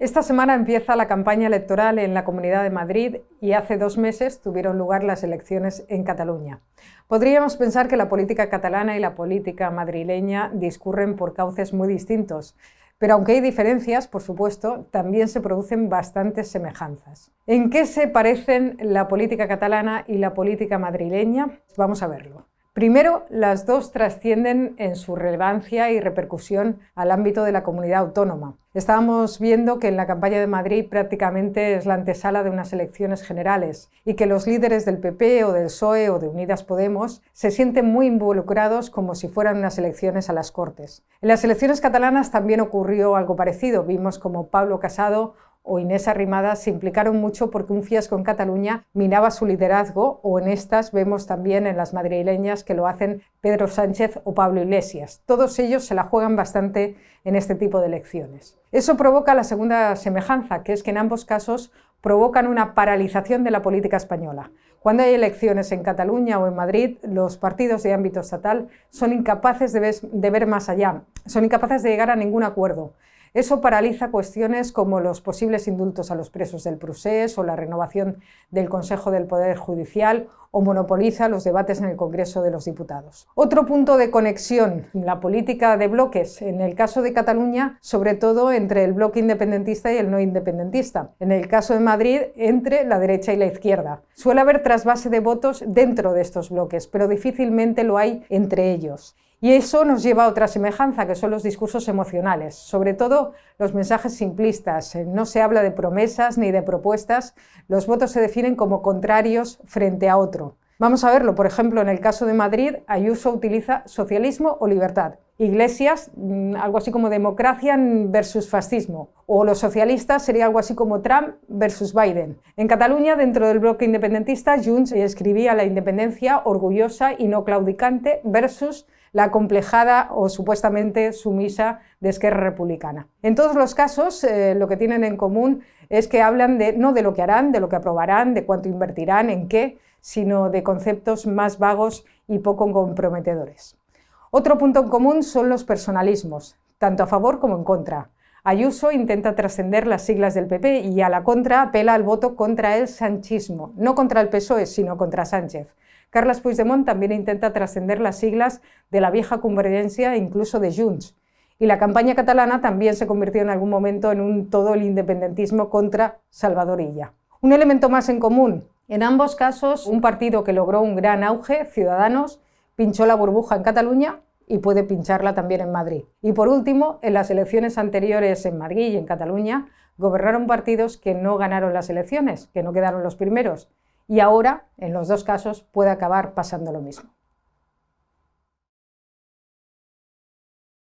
Esta semana empieza la campaña electoral en la Comunidad de Madrid y hace 2 meses tuvieron lugar las elecciones en Cataluña. Podríamos pensar que la política catalana y la política madrileña discurren por cauces muy distintos, pero aunque hay diferencias, por supuesto, también se producen bastantes semejanzas. ¿En qué se parecen la política catalana y la política madrileña? Vamos a verlo. Primero, las dos trascienden en su relevancia y repercusión al ámbito de la comunidad autónoma. Estábamos viendo que en la campaña de Madrid prácticamente es la antesala de unas elecciones generales y que los líderes del PP o del PSOE o de Unidas Podemos se sienten muy involucrados como si fueran unas elecciones a las Cortes. En las elecciones catalanas también ocurrió algo parecido. Vimos como Pablo Casado o Inés Arrimadas se implicaron mucho porque un fiasco en Cataluña minaba su liderazgo, o en estas vemos también en las madrileñas que lo hacen Pedro Sánchez o Pablo Iglesias. Todos ellos se la juegan bastante en este tipo de elecciones. Eso provoca la segunda semejanza, que es que en ambos casos provocan una paralización de la política española. Cuando hay elecciones en Cataluña o en Madrid, los partidos de ámbito estatal son incapaces de ver más allá, son incapaces de llegar a ningún acuerdo. Eso paraliza cuestiones como los posibles indultos a los presos del Procés o la renovación del Consejo del Poder Judicial, o monopoliza los debates en el Congreso de los Diputados. Otro punto de conexión, la política de bloques, en el caso de Cataluña, sobre todo entre el bloque independentista y el no independentista. En el caso de Madrid, entre la derecha y la izquierda. Suele haber trasvase de votos dentro de estos bloques, pero difícilmente lo hay entre ellos. Y eso nos lleva a otra semejanza, que son los discursos emocionales, sobre todo los mensajes simplistas. No se habla de promesas ni de propuestas, los votos se definen como contrarios frente a otro. Vamos a verlo, por ejemplo, en el caso de Madrid, Ayuso utiliza socialismo o libertad. Iglesias, algo así como democracia versus fascismo. O los socialistas sería algo así como Trump versus Biden. En Cataluña, dentro del bloque independentista, Junts escribía la independencia orgullosa y no claudicante versus la acomplejada o supuestamente sumisa de Esquerra Republicana. En todos los casos, lo que tienen en común es que hablan no de lo que harán, de lo que aprobarán, de cuánto invertirán, en qué, sino de conceptos más vagos y poco comprometedores. Otro punto en común son los personalismos, tanto a favor como en contra. Ayuso intenta trascender las siglas del PP y a la contra apela al voto contra el sanchismo, no contra el PSOE, sino contra Sánchez. Carles Puigdemont también intenta trascender las siglas de la vieja Convergencia e incluso de Junts. Y la campaña catalana también se convirtió en algún momento en todo el independentismo contra Salvador Illa. Un elemento más en común. En ambos casos, un partido que logró un gran auge, Ciudadanos, pinchó la burbuja en Cataluña y puede pincharla también en Madrid. Y por último, en las elecciones anteriores en Madrid y en Cataluña, gobernaron partidos que no ganaron las elecciones, que no quedaron los primeros. Y ahora, en los dos casos, puede acabar pasando lo mismo.